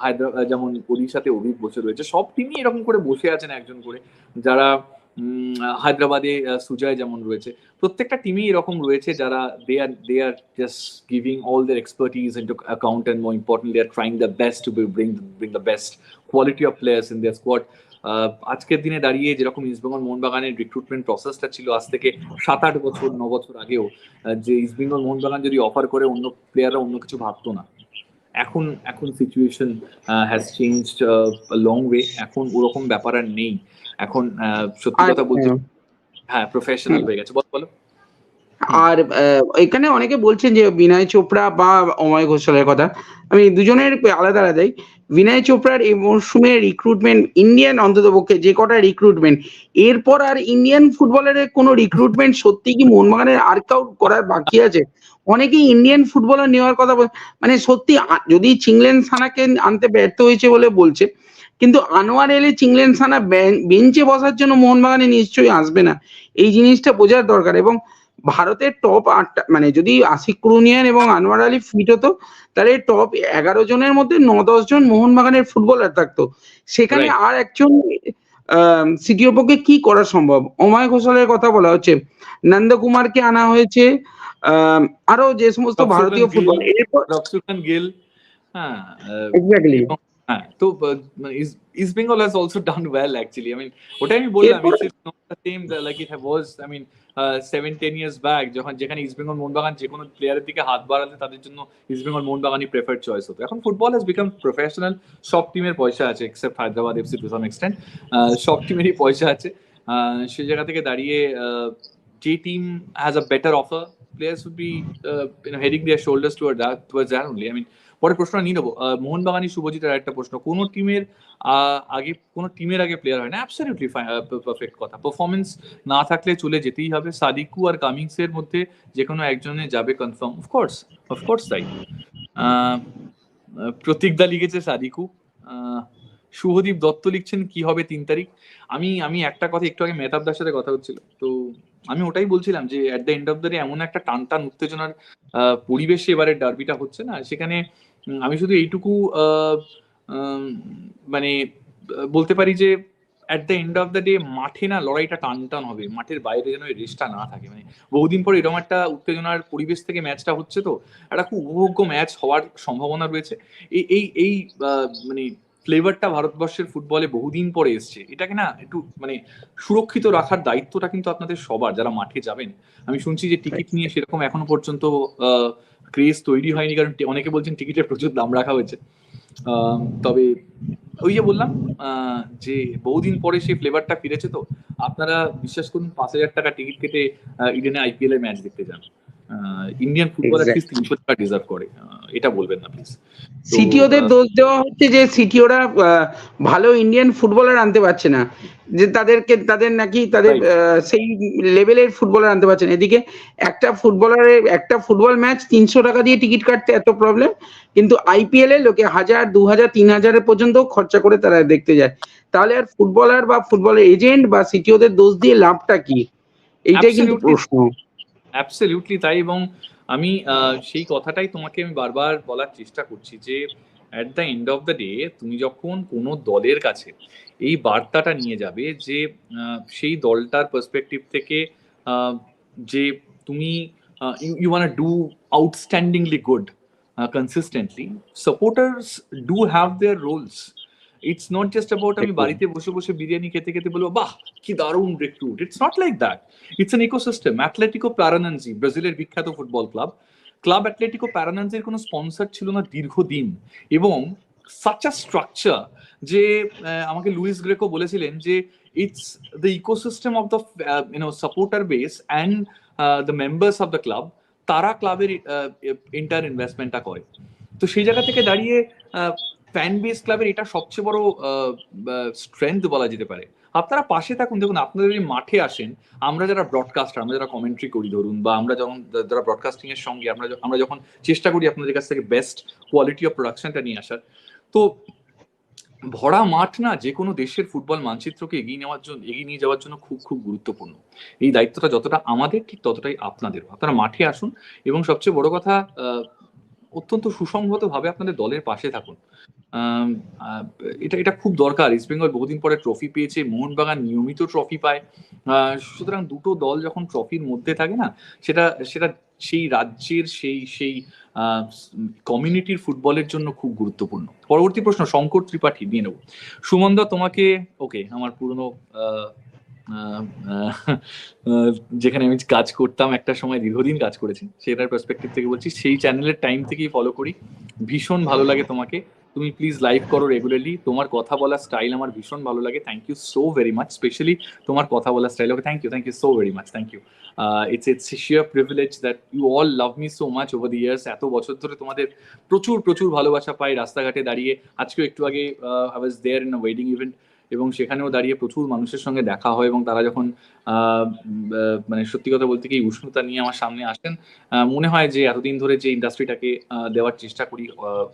হায়দ্রাবাদ যেমন ওড়িশাতে অভিক বসে রয়েছে, সব টিমই এরকম করে বসে আছেন একজন করে। যারা হায়দ্রাবাদে সুজয় যেমন রয়েছে, প্রত্যেকটা টিমই এরকম রয়েছে যারা they are just giving all their expertise into account, and more importantly they are trying the best to bring the best quality of players in their squad. আজকের দিনে দাঁড়িয়ে যেরকম ইস্টবেঙ্গল মোহনবাগানের রিক্রুটমেন্ট প্রসেসটা ছিল আজ থেকে 7-8 বছর 9 বছর আগেও, যে ইস্টবেঙ্গল মোহনবাগান যদি অফার করে, অন্য প্লেয়াররা অন্য কিছু ভাবতো না। এখন situation has changed long way. এখন ওরকম ব্যাপার আর নেই। এখন সত্যি কথা বলতে, হ্যাঁ, প্রফেশনাল হয়ে গেছে। বলো। আর এখানে অনেকে বলছেন যে বিনয় চোপড়া বা অময় ঘোষালের কথা, আমি দুজনের আলাদা আলাদাই। বিনয় চোপড়ার এই মরশুমে রিক্রুটমেন্ট, ইন্ডিয়ান অন্ততপক্ষে যে কটা রিক্রুটমেন্ট, এরপর আর ইন্ডিয়ান ফুটবলের কোনো রিক্রুটমেন্ট সত্যি কি মোহনবাগানের আর কাউ করার বাকি আছে? অনেকেই ইন্ডিয়ান ফুটবলার নেওয়ার কথা মানে সত্যি, যদি চিংলেন সানাকে আনতে ব্যর্থ হয়েছে বলে বলছে, কিন্তু আনোয়ার এলে চিংলেন সানা বেঞ্চে বসার জন্য মোহনবাগানে নিশ্চয়ই আসবে না। এই জিনিসটা বোঝার দরকার। এবং ভারতের টপ 8, মানে যদি আশিক কুরুনিয়ান এবং আনোয়ার আলী ফিট হতো, তাহলে টপ 11 জনের মধ্যে 9-10 জন মোহনবাগানের ফুটবলার থাকতো। সেখানে আর একজন সিটির পক্ষে কি করা সম্ভব? অময় ঘোষালের কথা বলা হচ্ছে, নন্দকুমারকে আনা হয়েছে, আরো যে সমস্ত রফসুখান ভারতীয় গিল, ফুটবল এরপর রফসুখান গিল, হ্যাঁ, এক্স্যাক্টলি এবং হ্যাঁ, তো East Bengal has also done well actually. I mean, ওটাই আমি বললাম, এরপর it's not the same like it was, I mean 7-10 years back, যখন যেখানে ইস্ট বেঙ্গল মোহনবাগান যে কোনো প্লেয়ারের দিকে হাত বাড়ালে তাদের জন্য ইস্ট বেঙ্গল মোহনবাগানই প্রেফার্ড চয়েস হতো। এখন ফুটবল হ্যাজ বিকাম প্রফেশনাল, সব টিমের পয়সা আছে except Hyderabad FC to some extent, সব টিমেরই পয়সা আছে। সেই জায়গা থেকে দাঁড়িয়ে যে team has a better offer, players would be heading their shoulders towards that only. I mean, পরে প্রশ্ন নিয়ে নেবো, মোহনবাগানি শুভজিতের একটা প্রশ্ন, কোন টিমের আগে প্লেয়ার হয় না? অ্যাবসলিউটলি পারফেক্ট কথা, পারফরমেন্স না থাকলে চলে যেতেই হবে। সাদিকু আর কামিংস এর মধ্যে যে কোনো একজনে যাবে কনফার্ম, অফকোর্স তাই। প্রতীকদা লিখেছে সাদিকু, শুভদীপ দত্ত লিখছেন কি হবে 3 তারিখ। আমি একটা কথা, একটু আগে মেহতাবদার সাথে কথা হচ্ছিল, তো আমি ওটাই বলছিলাম যে at the end of the day এমন একটা টান উত্তেজনার পরিবেশে এবারে ডার্বিটা হচ্ছে না, সেখানে আমি শুধু এইটুকু মানে বলতে পারি যে at the end of the day মাঠে না লড়াইটা টান হবে, মাঠের বাইরে যেন রেসটা না থাকে। মানে বহুদিন পর এরকম একটা উত্তেজনার পরিবেশ থেকে ম্যাচটা হচ্ছে, তো একটা খুব উপভোগ্য ম্যাচ হওয়ার সম্ভাবনা রয়েছে। এই এই এই মানে ফ্লেভারটা ভারতবর্ষের ফুটবলে বহুদিন পরে এসছে, এটাকে না একটু মানে সুরক্ষিত রাখার দায়িত্বটা কিন্তু আপনাদের সবার, যারা মাঠে যাবেন। আমি শুনছি যে টিকিট নিয়ে সেরকম এখনো পর্যন্ত ক্রেজ তৈরি হয়নি, কারণ অনেকে বলছেন টিকিটের প্রচুর দাম রাখা হয়েছে। তবে ওই যে বললাম যে বহুদিন পরে সেই ফ্লেভারটা ফিরেছে, তো আপনারা বিশ্বাস করুন 5,000 টাকা টিকিট কেটে ইডেনে আইপিএল এর ম্যাচ দেখতে যান। ইন্ডিয়ান ফুটবল অ্যাটলিস্ট 300 টাকা ডিজার্ভ করে, এটা বলবেন না প্লিজ। সিটিওদের দোষ দেওয়া হচ্ছে যে সিটিওরা ভালো ইন্ডিয়ান ফুটবলার আনতে পারছে না, যে তাদের নাকি তাদের সেই লেভেলের ফুটবলার আনতে পারছে না। এদিকে একটা ফুটবল ম্যাচ 300 টাকা দিয়ে টিকিট কাটতে এত প্রবলেম, কিন্তু আইপিএল এ লোকে 1,000, 2,000, 3,000 পর্যন্ত খরচা করে তারা দেখতে যায়। তাহলে আর ফুটবলার বা ফুটবলের এজেন্ট বা সিটিওদের দোষ দিয়ে লাভটা কি? এইটাই কিন্তু প্রশ্ন। অ্যাবসলিউটলি তাই, এবং আমি সেই কথাটাই তোমাকে আমি বারবার বলার চেষ্টা করছি যে at the end of the day তুমি যখন কোনো দলের কাছে এই বার্তাটা নিয়ে যাবে যে সেই দলটার পার্সপেক্টিভ থেকে যে তুমি you want do outstandingly good consistently, supporters do have their roles. It's not just about আমি বাড়িতে বসে বসে বিরিয়ানি খেতে খেতে বলবো বাহ কি দারুণ recruit, it's not like that. It's an ecosystem. Atletico Paranaense, ব্রাজিলের বিখ্যাত ফুটবল ক্লাব অ্যাটলেটিকো প্যারানান্সির কোনো স্পন্সর ছিল না দীর্ঘদিন, এবং সাচ আ স্ট্রাকচার যে আমাকে লুইস গ্রেকো বলেছিলেন যে it's the ecosystem of the supporter base and the members of the club, তারা ক্লাবের এন্টার ইনভেস্টমেন্টটা করে। তো সেই জায়গা থেকে দাঁড়িয়ে ফ্যান বেস ক্লাবের এটা সবচেয়ে বড় স্ট্রেংথ বলা যেতে পারে। আপনারা পাশে থাকুন, দেখুন আপনারা যদি মাঠে আসেন, আমরা যারা ব্রডকাস্টার, আমরা যারা কমেন্ট্রি করি ধরুন, বা আমরা যখন যারা ব্রডকাস্টিং এর সঙ্গে আমরা যখন চেষ্টা করি আপনাদের কাছ থেকে বেস্ট কোয়ালিটি অফ প্রোডাকশনটা নিয়ে আসার, তো ভরা মাঠ না যে কোনো দেশের ফুটবল মানচিত্রকে এগিয়ে নিয়ে যাওয়ার জন্য খুব খুব গুরুত্বপূর্ণ। এই দায়িত্বটা যতটা আমাদের ঠিক ততটাই আপনাদেরও। আপনারা মাঠে আসুন এবং সবচেয়ে বড় কথা অত্যন্ত সুসংহত ভাবে আপনাদের দলের পাশে থাকুন। এটা খুব দরকার। ইস্ট বেঙ্গল বহুদিন পরে ট্রফি পেয়েছে, মোহনবাগান নিয়মিত ট্রফি পায়, সুতরাং দুটো দল যখন ট্রফির মধ্যে থাকে না, সেটা সেই রাজ্যের সেই কমিউনিটির ফুটবলের জন্য খুব গুরুত্বপূর্ণ। পরবর্তী প্রশ্ন শঙ্কর ত্রিপাঠী নিয়ে নেব। সুমনদা তোমাকে, ওকে, আমার পুরনো যেখানে আমি কাজ করতাম একটা সময়, দীর্ঘদিন কাজ করেছি, সেটার পার্সপেক্টিভ থেকে বলছি, সেই চ্যানেলের টাইম থেকেই ফলো করি, ভীষণ ভালো লাগে তোমাকে। তুমি প্লিজ লাইভ করো রেগুলারলি, তোমার কথা বলার স্টাইল আমার ভীষণ ভালো লাগে। Thank you so very much, specially তোমার কথা বলার style. Okay, thank you so very much, thank you. It's sheer privilege that you all love me so much over the years. এত বছর ধরে তোমাদের প্রচুর ভালোবাসা পাই রাস্তাঘাটে দাঁড়িয়ে। আজকেও একটু আগে I was there in a wedding event, এবং সেখানেও দাঁড়িয়ে প্রচুর মানুষের সঙ্গে দেখা হয়, এবং তারা যখন মানে সত্যি কথা বলতে কি উষ্ণতা নিয়ে আমার সামনে আসেন, মনে হয় যে এতদিন ধরে যে ইন্ডাস্ট্রিটাকে দেওয়ার চেষ্টা করি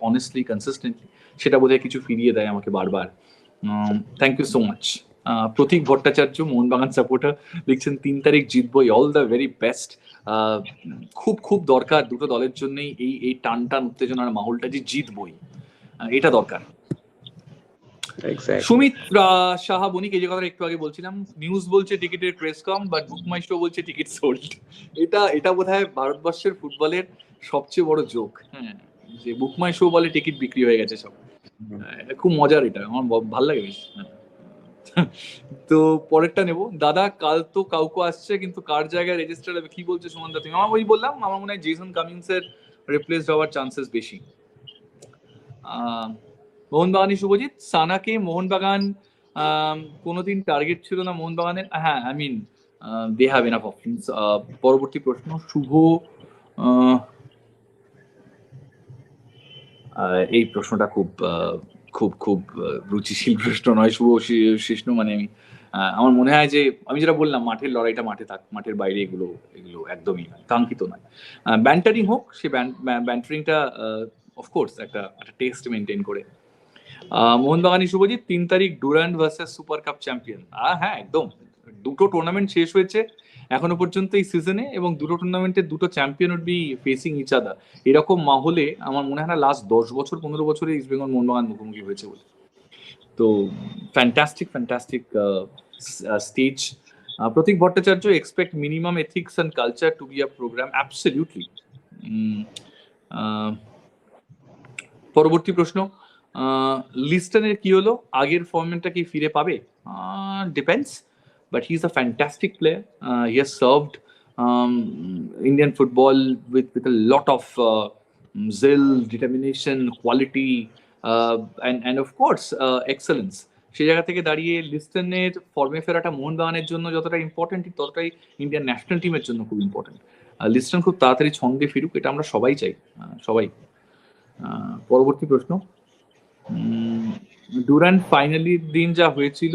অনেস্টলি কনসিস্টেন্টলি, সেটা বোধহয় কিছু ফিরিয়ে দেয় আমাকে বারবার। Thank you so much. Pratik Bhattacharya, Mohun Bagan supporter, লিখছেন 3 তারিখ জিতবই, অল দ্য ভেরি বেস্ট। খুব দরকার দুটো দলের জন্যই এই টান উত্তেজনার মাহলটা, যে জিতবই, এটা দরকার। Exactly. সুমিত সাহা বণিক, এই যে কথা একটু আগে বলছিলাম, নিউজ বলছে টিকিটের press com, but book my show বলছে টিকিট সোল্ড। এটা বোধহয় ভারতবর্ষের ফুটবলের সবচেয়ে বড় জোক, হ্যাঁ, যে বুক মাই শো বলে টিকিট বিক্রি হয়ে গেছে সব। এটা খুব মজার, এটা আমার ভালো লাগে বেশ। তো পরেরটা নেব। দাদা কাল তো কাউকে আসছে, কিন্তু কার জায়গায় রেজিস্টার হবে কি বলছে সুমনদা তুমি? আমার ওই বললাম, আমার মনে হয় জেসন কামিন্সের রিপ্লেসড হওয়ার চান্সেস বেশি। মোহনবাগানি শুভজিৎ, সানাকে মোহনবাগান কোনোদিন টার্গেট ছিল না মোহনবাগানের? হ্যাঁ, I mean they have enough options. পরবর্তী প্রশ্ন শুভ, এই প্রশ্নটা খুব খুব খুব রুচিশীল প্রশ্ন নয় শুভ শিষ্ণু, মানে আমি আমার মনে হয় যে আমি যেটা বললাম, মাঠের লড়াইটা মাঠে থাক, মাঠের বাইরে এগুলো এগুলো একদমই নয়, কাঙ্ক্ষিত নয়। ব্যান্টারিং হোক, সে ব্যান্টারিংটা অফকোর্স একটা টেস্ট মেনটেন করে। মোহনবাগানি শুভজিৎ, 3 তারিখ Durand versus super cup champion. হ্যাঁ একদম, দুটো টুর্নামেন্ট শেষ হয়েছে এখনো পর্যন্ত এই সিজনে, এবং দুটো টুর্নামেন্টের দুটো champion would be facing each other. এরকম মাহলে আমার মনে হয় না লাস্ট 10 বছর 15 বছরে ইস্ট বেঙ্গল মোহনবাগান মুখোমুখি হয়েছে বলে। তো fantastic stage. Pratik Bhattacharya, expect minimum ethics and culture to be a programme. Absolutely. পরবর্তী প্রশ্ন, লিস্টনের কি হলো, আগের ফর্মেটটা কি ফিরে পাবে? Depends, but he is a fantastic player. He has served Indian football with a lot of zeal, determination, quality, and of course excellence. সেই জায়গা থেকে দাঁড়িয়ে লিস্টনের ফর্মে ফেরাটা মোহনবাগানের জন্য যতটা ইম্পর্টেন্ট, ততটাই ইন্ডিয়ান ন্যাশনাল টিমের জন্য খুব ইম্পর্টেন্ট। লিস্টন খুব তাড়াতাড়ি ছন্দে ফিরুক, এটা আমরা সবাই চাই, সবাই। পরবর্তী প্রশ্ন, ডুরান্ড ফাইনালির দিন যা হয়েছিল,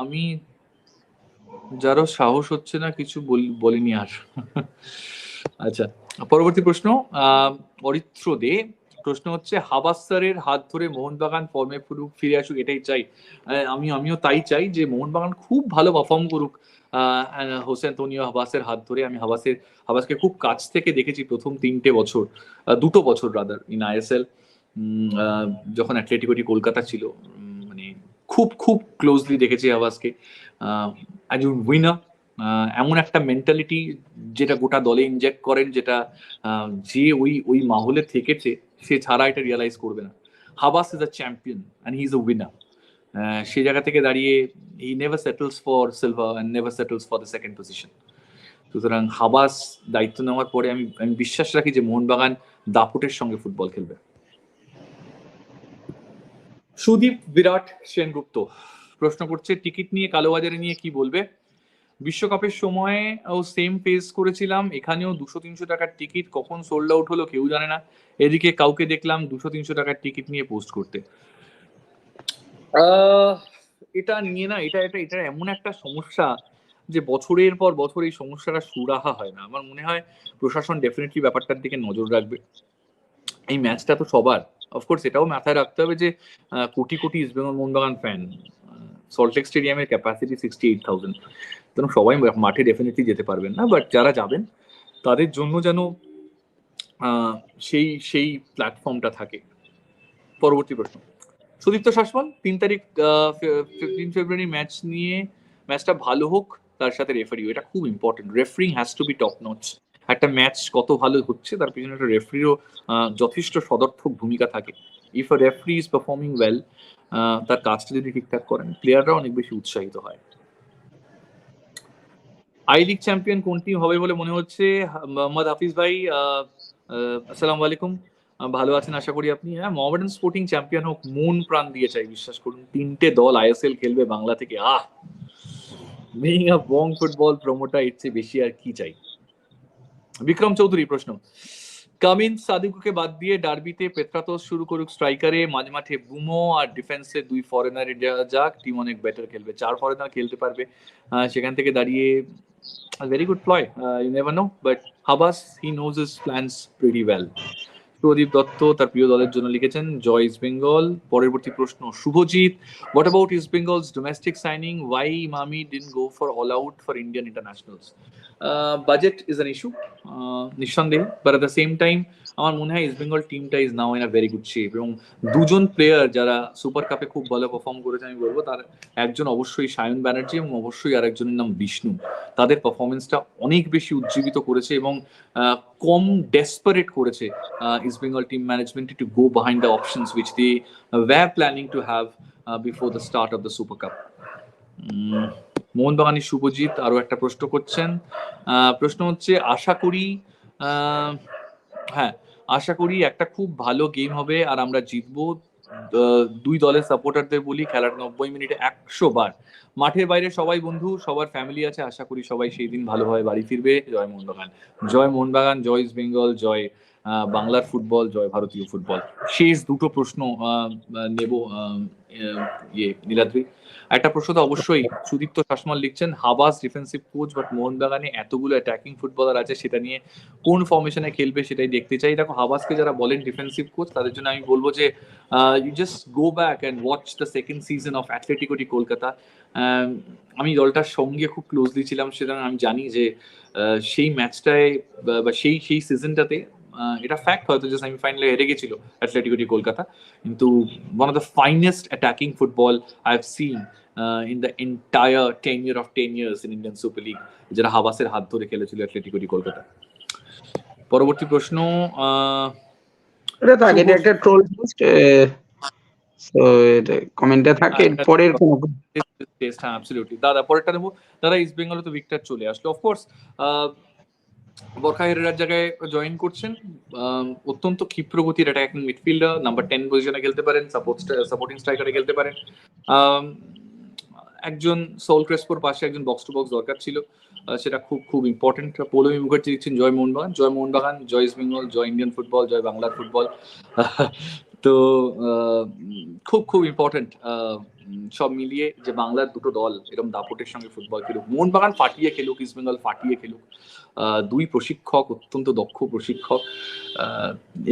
আমি যারও সাহস হচ্ছে না কিছু বলিনি আর। আচ্ছা, পরবর্তী প্রশ্ন, অরিত্র দে, প্রশ্ন হচ্ছে হাবাস স্যারের হাত ধরে মোহনবাগান ফর্মে ফিরে আসুক, এটাই চাই। আমিও তাই চাই যে মোহনবাগান খুব ভালো পারফর্ম করুক হোসে অ্যান্তোনিও হাবাসের হাত ধরে। আমি হাবাসকে খুব কাছ থেকে দেখেছি প্রথম 2 বছর রাদার ইন ISL, যখন অ্যাথলেটিকো কলকাতা ছিল, মানে খুব খুব ক্লোজলি দেখেছি হাবাসকে। একজন উইনার, এমন একটা মেন্টালিটি যেটা গোটা দলে ইনজেক্ট করেন, যেটা যে ওই মাহলে থেকেছে সে ছাড়া এটা রিয়ালাইজ করবে না। Habas is a champion and he is a winner. সেই জায়গা থেকে দাঁড়িয়ে he never settles for silver and never settles for the second position. সুতরাং হাবাস দায়িত্ব নেওয়ার পরে আমি বিশ্বাস রাখি যে মোহনবাগান দাপটের সঙ্গে ফুটবল খেলবে। সুদীপ বিরাট সেনগুপ্ত প্রশ্ন করছে, টিকিট নিয়ে কালোবাজারে নিয়ে কি বলবে? বিশ্বকাপের সময় ও সেম ফেস করেছিলাম, এখানেও 200-300 টাকার টিকিট, কখন সোল্ড আউট হলো কেউ জানে না। এদিকে কাউকে দেখলাম 200-300 টাকার টিকিট নিয়ে পোস্ট করতে। এটা নিয়ে না, এটা এমন একটা সমস্যা যে বছরের পর বছর এই সমস্যাটা সুরাহা হয় না। আমার মনে হয় প্রশাসন ডেফিনেটলি ব্যাপারটার দিকে নজর রাখবে। এই ম্যাচটা তো সবার, অফকোর্স এটাও মাথায় রাখতে হবে যে কোটি কোটি ইস্টবেঙ্গল মোহনবাগান ফ্যান, সল্টলেক স্টেডিয়ামের ক্যাপাসিটি 68,000, তেমন সবাই মাঠে ডেফিনেটলি যেতে পারবেন না, বাট যারা যাবেন তাদের জন্য যেন সেই প্ল্যাটফর্মটা থাকে। পরবর্তী প্রশ্ন, সুদীপ্ত শাসমল, 3 তারিখ 15 ফেব্রুয়ারি ম্যাচটা ভালো হোক, তার সাথে রেফারিও, এটা খুব important. Refereeing has to be top notch. একটা ম্যাচ কত ভালো হচ্ছে তার পিছনে একটা রেফারিরও যথেষ্ট সদর্থক ভূমিকা থাকে। If a referee is performing well, তার কাজটা যদি ঠিকঠাক করেন, প্লেয়াররা অনেক বেশি উৎসাহিত হয়। আই লিগ চ্যাম্পিয়ন কোনটি হবে বলে মনে হচ্ছে? মোহাম্মদ হাফিজ ভাই, আসসালামু আলাইকুম, ভালো আছেন আশা করি আপনি। হ্যাঁ, মোহামেডান স্পোর্টিং চ্যাম্পিয়ন হোক, মন প্রাণ দিয়ে চাই, বিশ্বাস করুন। 3টে দল ISL খেলবে বাংলা থেকে, being a Bong football promoter, এর চেয়ে বেশি আর কি চাই। বিক্রম চৌধুরী প্রশ্ন, কামিন্স সাদিকুকে বাদ দিয়ে ডার্বিতে পেত্রাতোস শুরু করুক স্ট্রাইকারে, মাঝমাঠে বুমো আর ডিফেন্সে 2 ফরেনার যাক, টিম অনেক বেটার খেলবে। 4 ফরেনার খেলতে পারবে, সেখান থেকে দাঁড়িয়ে very good ploy, you never know, but Habas he knows his plans pretty well. Pradip Dutta তার প্রিয় দলের জন্য লিখেছেন, জয় ইস্ট বেঙ্গল। পরবর্তী প্রশ্ন, Subhajit, what about East Bengal's domestic signing, why Emami didn't go for all out for Indian internationals? Budget is an issue নিঃসন্দেহে, but at the same time আমার মনে হয় ইস্ট বেঙ্গল টিমটা is now in a very good shape, এবং দুজন প্লেয়ার যারা সুপার কাপে খুব ভালো পারফর্ম করেছে আমি বলবো, তার একজন অবশ্যই সায়ন ব্যানার্জি এবং অবশ্যই আরেকজনের নাম বিষ্ণু। তাদের পারফরমেন্সটা অনেক বেশি উজ্জীবিত করেছে এবং কম ডেসপারেট করেছে East Bengal team management to go behind the options which they were planning to have before the start of the Super Cup. মোহনবাগানী শুভজিৎ আরো একটা প্রশ্ন করছেন, প্রশ্ন হচ্ছে আশা করি হ্যাঁ আশা করি একটা খুব ভালো গেম হবে আর আমরা জিতবো। দুই দলের সাপোর্টারদের বলি, খেলার 90 মিনিটে 100 বার মাঠের বাইরে সবাই বন্ধু, সবার ফ্যামিলি আছে, আশা করি সবাই সেই দিন ভালোভাবে বাড়ি ফিরবে। জয় মোহনবাগান, জয় মোহনবাগান, জয় ইস্ট বেঙ্গল, জয় বাংলার ফুটবল, জয় ভারতীয় ফুটবল। শেষ দুটো প্রশ্ন নেব নীলাদ্রি। একটা প্রশ্ন তো অবশ্যই সুদীপ্ত শাসমল লিখছেন, হাবাস ডিফেন্সিভ কোচ বাট মোহনবাগানে এতগুলো অ্যাটাকিং ফুটবলার আছে, সেটা নিয়ে কোন ফর্মেশনে খেলবে সেটাই দেখতে চাই। দেখো হাবাসকে যারা বলেন ডিফেন্সিভ কোচ, তাদের জন্য আমি বলবো যে you just go back and watch the second season of Atletico de Kolkata. আমি দলটার সঙ্গে খুব ক্লোজলি ছিলাম, সুতরাং আমি জানি যে সেই ম্যাচটায় বা সেই সিজনটাতে এটা ফ্যাক্ট, হয়তো যে সেমিফাইনালে হেরে গেছিল অ্যাথলেটিকো ডি কলকাতা, কিন্তু one of the finest attacking football I have seen in the entire tenure of 10 years in Indian Super League, যারা হাবাসের হাত ধরে খেলেছিল অ্যাথলেটিকো ডি কলকাতা। পরবর্তী প্রশ্ন, এটা থাকে, এটা একটা ট্রোল পোস্ট, সো এটা কমেন্টে থাকে। পরের কোন টেস্ট, হ্যাঁ অ্যাবসলিউটলি দাদা, পরেরটা নেবো দাদা। ইস্ট বেঙ্গলে তো ভিক্টর চলে আসলো, অফকোর্স বরখা হেরেরার জায়গায় জয়েন করছেন, অত্যন্ত ক্ষিপ্র গতির অ্যাটাকিং মিডফিল্ডার, নাম্বার 10 পজিশনে খেলতে পারেন, সাপোর্টিং স্ট্রাইকারে খেলতে পারেন। একজন সোল ক্রেসপোর পাশে একজন বক্স টু বক্স দরকার ছিল, সেটা খুব খুব ইম্পর্টেন্ট। পৌলমী মুখার্জি দিচ্ছেন জয় মোহনবাগান, জয় মোহনবাগান, জয় ইস্ট বেঙ্গল, জয় ইন্ডিয়ান ফুটবল, জয় বাংলার ফুটবল। তো খুব খুব ইম্পর্টেন্ট সব মিলিয়ে যে বাংলার দুটো দল এরকম দাপটের সঙ্গে ফুটবল খেলুক, মোহনবাগান ফাটিয়ে খেলুক, ইস্ট বেঙ্গল ফাটিয়ে খেলুক। দুই প্রশিক্ষক অত্যন্ত দক্ষ প্রশিক্ষক,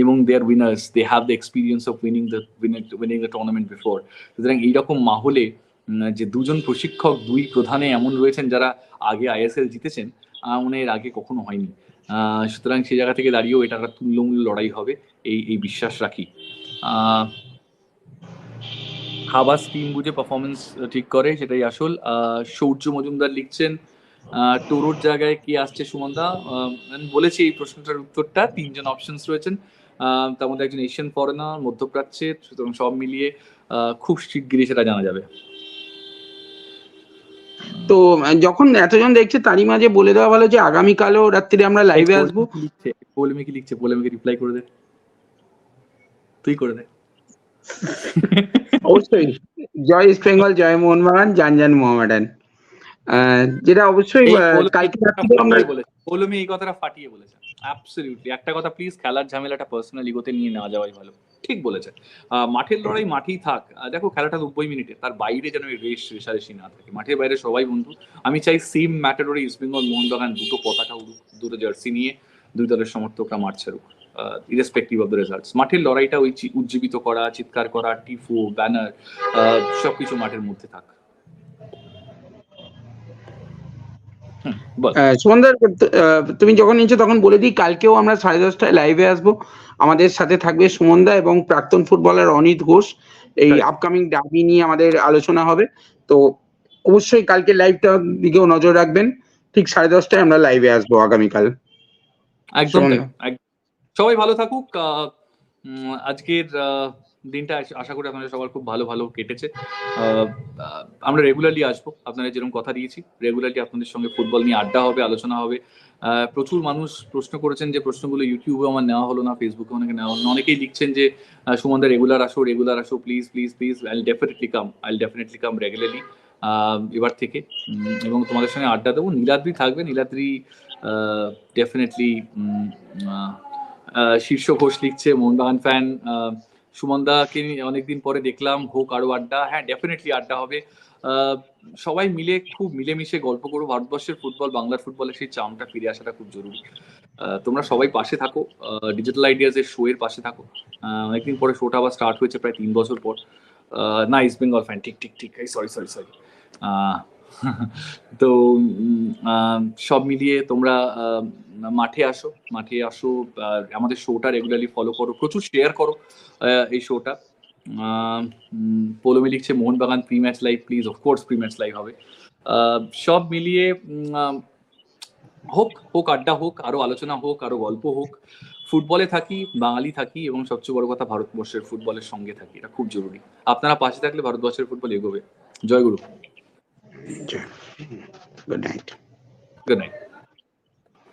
এবং they are winners, they have the experience of winning the tournament before. সুতরাং এইরকম মাহলে যে দুজন প্রশিক্ষক, দুই প্রধানে এমন রয়েছেন যারা আগে ISL জিতেছেন, মনে এর আগে কখনো হয়নি। সুতরাং সেই জায়গা থেকে দাঁড়িয়েও এটা একটা তুল্যমূল্য লড়াই হবে, এই বিশ্বাস রাখি। হাবাস টিম বুঝে পারফরমেন্স ঠিক করে, সেটাই আসল। সৌর্য মজুমদার লিখছেন, টোরোর জায়গায় কি আসছে সুমনদা? আমি বলেছি এই প্রশ্নটার উত্তরটা, তিনজন অপশনস রয়েছেন, তার মধ্যে একজন এশিয়ান ফরেনার, মধ্যপ্রাচ্যের, সুতরাং সব মিলিয়ে খুব শিগগিরই সেটা জানা যাবে। তো যখন এতজন দেখছে তারই মাঝে বলে দেওয়া ভালো যে আগামীকালও রাত্রিরে আমরা লাইভে আসবো। পোলেমিকি লিখছে, পোলেমিকি রিপ্লাই করে দে, তুই করে দে। অবশ্যই জয় ইস্ট বেঙ্গল, জয় মোহনবাগান, জান জান মোহামেডান। যেটা অবশ্যই কালকে রাত্রিরে আমরা পোলেমি এই কথাটা ফাটিয়ে বলেছে, অ্যাবসলিউটলি। একটা কথা প্লিজ, খেলার ঝামেলাটা পার্সোনাল ইগোতে নিয়ে নেওয়া যাওয়াই ভালো। ঠিক বলেছে, মাঠের লড়াই মাঠেই থাক। দেখো খেলাটা 90 মিনিটে, তার বাইরে যেন রেশারেশি না থাকে, মাঠের বাইরে সবাই বন্ধু। আমি চাই সেম ম্যাটাডোরে ইস্ট বেঙ্গল মোহনবাগান দুটো পতাকা উড়ুক, দুটো জার্সি নিয়ে দুই দলের সমর্থকরা মাঠ ছাড়ুক, ইরেসপেক্টিভ অফ দ্য রেজাল্টস। মাঠের লড়াইটা ওই উজ্জীবিত করা, চিৎকার করা, টিফো, ব্যানার, সবকিছু মাঠের মধ্যে থাক। সুমনদা, তুমি যখন নিচ্ছ তখন বলে দিই, কালকেও আমরা 10:30টায় লাইভে আসবো। আমাদের সাথে থাকবে সুমনদা এবং প্রাক্তন ফুটবলার অনিত ঘোষ। এই আপকামিং ডার্বি নিয়ে আমাদের আলোচনা হবে, তো অবশ্যই কালকে লাইভটার দিকেও নজর রাখবেন। ঠিক 10:30টায় আমরা লাইভে আসবো আগামীকাল। একদম সবাই ভালো থাকুক। আজকের দিনটা আশা করি আপনাদের সবার খুব ভালো ভালো কেটেছে। আমরা রেগুলারলি আসবো, আপনারা যেরকম কথা দিয়েছি, রেগুলারলি আপনাদের সঙ্গে ফুটবল নিয়ে আড্ডা হবে, আলোচনা হবে। প্রচুর মানুষ প্রশ্ন করেছেন যে প্রশ্নগুলো ইউটিউবে আমার নেওয়া হলো না, ফেসবুকে অনেকে নেওয়া হলো না। অনেকেই লিখছেন যে সুমনদা রেগুলার আসো, প্লিজ প্লিজ প্লিজ। আইল ডেফিনেটলি কাম রেগুলারলি এবার থেকে, এবং তোমাদের সঙ্গে আড্ডা দেবো। নীলাদ্রি থাকবে, নীলাদ্রি ডেফিনেটলি। শীর্ষ ঘোষ লিখছে মোহনবাগান ফ্যান, সুমনদাকে অনেকদিন পরে দেখলাম, হোক আরো আড্ডা। হ্যাঁ ডেফিনেটলি আড্ডা হবে, সবাই মিলে খুব মিলেমিশে গল্প করবো। ভারতবর্ষের ফুটবল, বাংলার ফুটবলের সেই চামটা ফিরে আসাটা খুব জরুরি। তোমরা সবাই পাশে থাকো, ডিজিটাল আইডিয়াজ এর শো এর পাশে থাকো। অনেকদিন পরে শোটা আবার স্টার্ট হয়েছে, প্রায় 3 বছর পর। না, ইস্ট বেঙ্গল ফ্যান, ঠিক সরি। তো সব মিলিয়ে তোমরা মাঠে আসো, আমাদের শোটা রেগুলারলি ফলো করো, প্রচুর শেয়ার করো এই শোটা। পোলোমি লিখছে Mohun Bagan pre match live, please of course pre match live হবে। সব মিলিয়ে হোক আড্ডা হোক, আরো আলোচনা হোক, আরো গল্প হোক, ফুটবলে থাকি, বাঙালি থাকি, এবং সবচেয়ে বড় কথা ভারতবর্ষের ফুটবলের সঙ্গে থাকি, এটা খুব জরুরি। আপনারা পাশে থাকলে ভারতবর্ষের ফুটবল এগোবে। জয় গুরু। Good night. Good night.